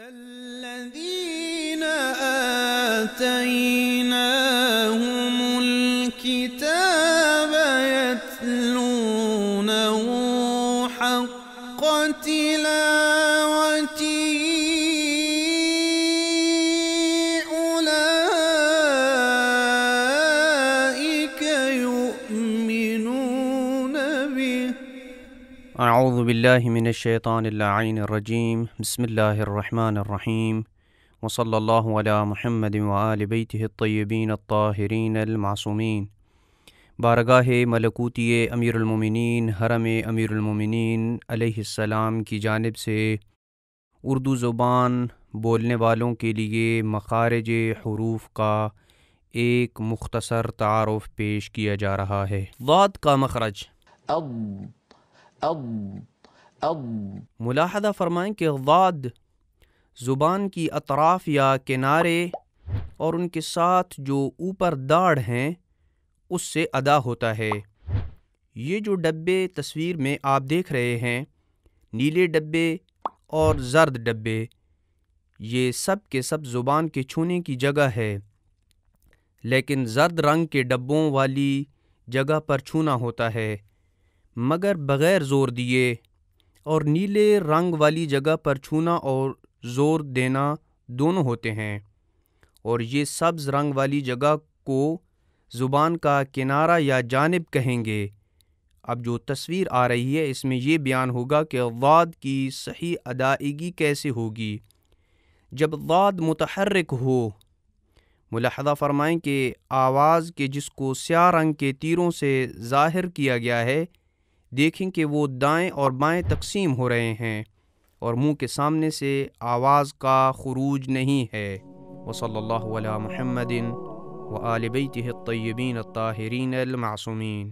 الذين آتيناهم الكتاب يتلونه حق تلاوته أولئك يؤمنون به. اعوذ باللہ من الشیطان اللعین الرجیم. بسم اللہ الرحمن الرحیم. وصلی اللہ علی محمد وآل بیتہ الطیبین الطاہرین المعصومین. بارگاہ ملکوتی امیر المومنین حرم امیر المومنین علیہ السلام کی جانب سے اردو زبان بولنے والوں کے لیے مخارج حروف کا ایک مختصر تعارف پیش کیا جا رہا ہے. ضاد کا مخرج. ملاحظہ فرمائیں کہ ضاد زبان کی اطراف یا کنارے اور ان کے ساتھ جو اوپر داڑھ ہیں اس سے ادا ہوتا ہے. یہ جو ڈبے تصویر میں آپ دیکھ رہے ہیں، نیلے ڈبے اور زرد ڈبے، یہ سب کے سب زبان کے چھونے کی جگہ ہے، لیکن زرد رنگ کے ڈبوں والی جگہ پر چھونا ہوتا ہے مگر بغیر زور دیے، اور نیلے رنگ والی جگہ پر چھونا اور زور دینا دونوں ہوتے ہیں. اور یہ سبز رنگ والی جگہ کو زبان کا کنارہ یا جانب کہیں گے. اب جو تصویر آ رہی ہے اس میں یہ بیان ہوگا کہ ضاد کی صحیح ادائیگی کیسے ہوگی. جب ضاد متحرک ہو، ملاحظہ فرمائیں کہ آواز کے جس کو سیاہ رنگ کے تیروں سے ظاہر کیا گیا ہے، دیکھیں کہ وہ دائیں اور بائیں تقسیم ہو رہے ہیں اور منہ کے سامنے سے آواز کا خروج نہیں ہے. وصلی اللہ علی محمد وآل بیتہ الطیبین الطاہرین المعصومین.